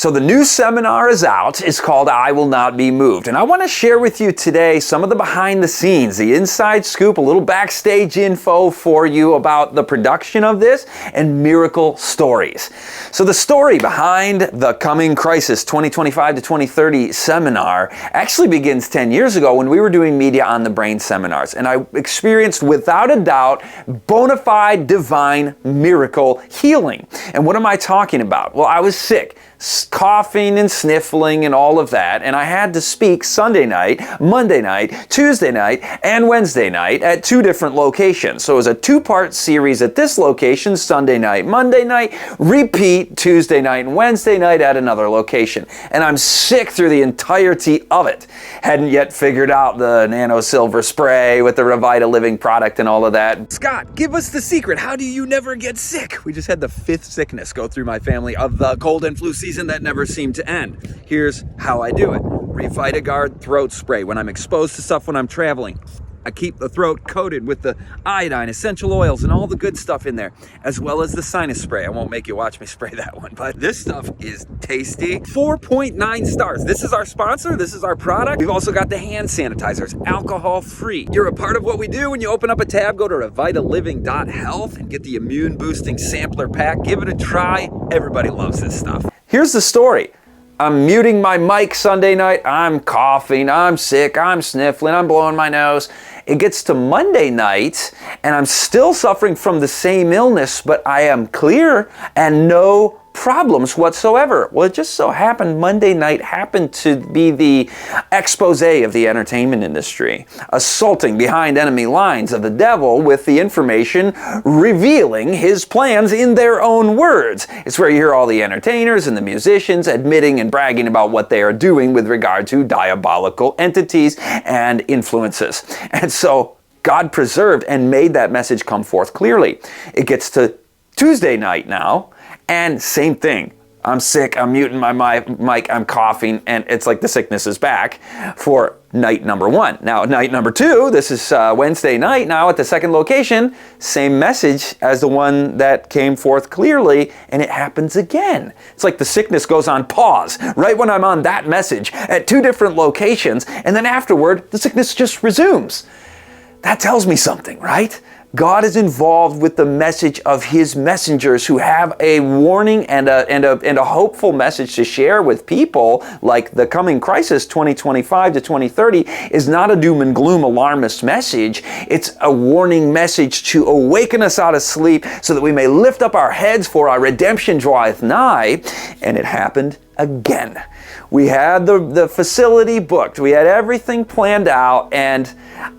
So the new seminar is out. It's called I Will Not Be Moved. And I want to share with you today some of the behind the scenes, the inside scoop, a little backstage info for you about the production of this and miracle stories. So the story behind the Coming Crisis 2025 to 2030 seminar actually begins 10 years ago when we were doing Media on the Brain seminars. And I experienced, without a doubt, bona fide divine miracle healing. And what am I talking about? Well, I was sick. Coughing and sniffling and all of that, and I had to speak Sunday night, Monday night, Tuesday night, and Wednesday night at 2 different locations. So it was a 2-part series at this location, Sunday night, Monday night, repeat Tuesday night and Wednesday night at another location. And I'm sick through the entirety of it. Hadn't yet figured out the nano silver spray with the Revitaliving product and all of that. Scott, give us the secret. How do you never get sick? We just had the 5th sickness go through my family of the cold and flu season that never seemed to end. Here's how I do it. Revitaguard throat spray. When I'm exposed to stuff when I'm traveling, I keep the throat coated with the iodine, essential oils, and all the good stuff in there, as well as the sinus spray. I won't make you watch me spray that one, but this stuff is tasty. 4.9 stars. This is our sponsor. This is our product. We've also got the hand sanitizers, alcohol-free. You're a part of what we do. When you open up a tab, go to Revitaliving.health and get the immune boosting sampler pack. Give it a try. Everybody loves this stuff. Here's the story. I'm muting my mic Sunday night. I'm coughing. I'm sick. I'm sniffling. I'm blowing my nose. It gets to Monday night, and I'm still suffering from the same illness, but I am clear and no problems whatsoever. Well, it just so happened Monday night happened to be the expose of the entertainment industry, assaulting behind enemy lines of the devil with the information, revealing his plans in their own words. It's where you hear all the entertainers and the musicians admitting and bragging about what they are doing with regard to diabolical entities and influences. And so God preserved and made that message come forth clearly. It gets to Tuesday night now, and same thing. I'm sick, I'm muting my mic, I'm coughing, and it's like the sickness is back for night number 1. Now, night number 2, this is Wednesday night now at the second location, same message as the one that came forth clearly, and it happens again. It's like the sickness goes on pause right when I'm on that message at 2 different locations, and then afterward, the sickness just resumes. That tells me something, right? God is involved with the message of His messengers who have a warning and a hopeful message to share with people. Like the Coming Crisis 2025 to 2030 is not a doom and gloom alarmist message. It's a warning message to awaken us out of sleep so that we may lift up our heads, for our redemption draweth nigh. And it happened again. We had the facility booked. We had everything planned out, and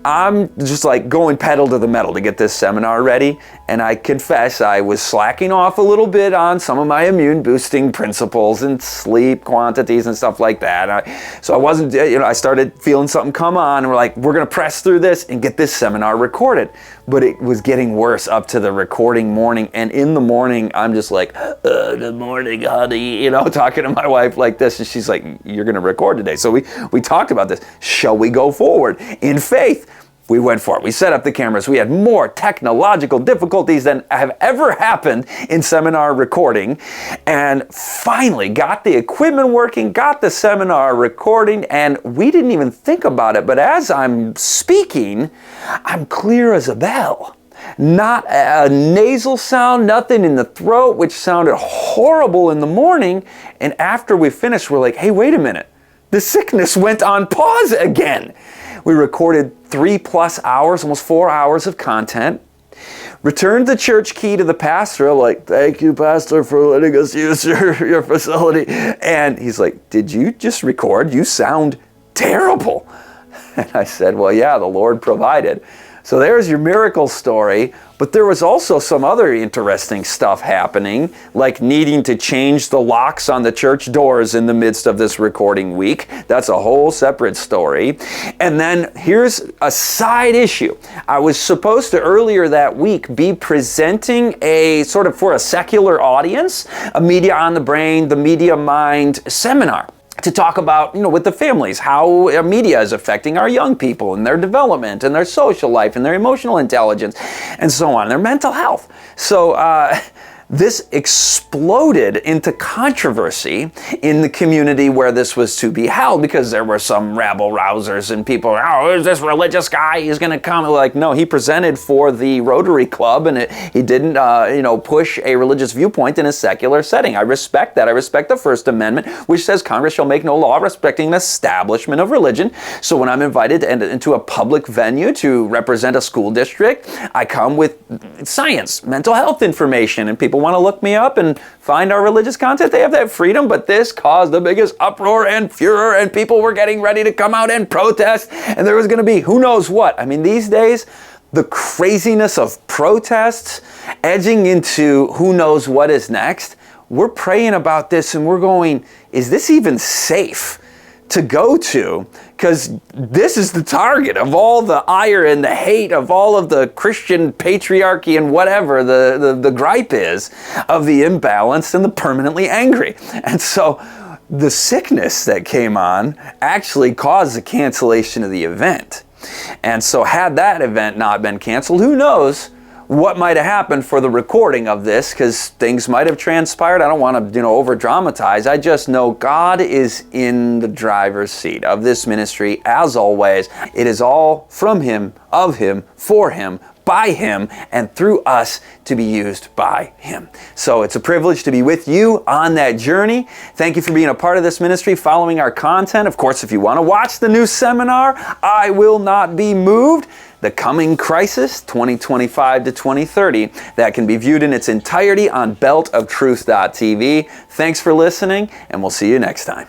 I'm just like going pedal to the metal to get this seminar ready. And I confess I was slacking off a little bit on some of my immune boosting principles and sleep quantities and stuff like that. So I wasn't, I started feeling something come on, and we're like, we're going to press through this and get this seminar recorded. But it was getting worse up to the recording morning. And in the morning, I'm just like, good morning, honey, talking to my wife like this. And she's like, you're going to record today. So we talked about this. Shall we go forward in faith? We went for it. We set up the cameras. We had more technological difficulties than have ever happened in seminar recording, and finally got the equipment working, got the seminar recording, and we didn't even think about it. But as I'm speaking, I'm clear as a bell. Not a nasal sound, nothing in the throat, which sounded horrible in the morning. And after we finished, we're like, hey, wait a minute. The sickness went on pause again. We recorded 3+ hours, almost 4 hours of content. Returned the church key to the pastor, like, thank you, pastor, for letting us use your facility. And he's like, did you just record? You sound terrible. And I said, well, yeah, the Lord provided. So there's your miracle story, but there was also some other interesting stuff happening, like needing to change the locks on the church doors in the midst of this recording week. That's a whole separate story. And then here's a side issue. I was supposed to earlier that week be presenting a sort of for a secular audience, a Media on the Brain, the Media Mind seminar, to talk about, with the families, how media is affecting our young people and their development and their social life and their emotional intelligence and so on, their mental health. So this exploded into controversy in the community where this was to be held, because there were some rabble-rousers and people, oh, is this religious guy? He's going to come. Like, no, he presented for the Rotary Club, and he didn't, push a religious viewpoint in a secular setting. I respect that. I respect the First Amendment, which says Congress shall make no law respecting the establishment of religion. So when I'm invited to enter into a public venue to represent a school district, I come with science, mental health information, and people want to look me up and find our religious content. They have that freedom, but this caused the biggest uproar and furor, and people were getting ready to come out and protest, and there was going to be who knows what. I mean, these days, the craziness of protests edging into who knows what is next. We're praying about this and we're going, is this even safe to go to? Because this is the target of all the ire and the hate of all of the Christian patriarchy and whatever the gripe is of the imbalanced and the permanently angry. And so the sickness that came on actually caused the cancellation of the event. And so had that event not been canceled, who knows what might have happened for the recording of this, because things might have transpired. I don't want to, over dramatize. I just know God is in the driver's seat of this ministry, as always. It is all from Him, of Him, for Him, by Him, and through us to be used by Him. So it's a privilege to be with you on that journey. Thank you for being a part of this ministry, following our content. Of course, if you want to watch the new seminar, I Will Not Be Moved, The Coming Crisis 2025 to 2030, that can be viewed in its entirety on beltoftruth.tv. Thanks for listening, and we'll see you next time.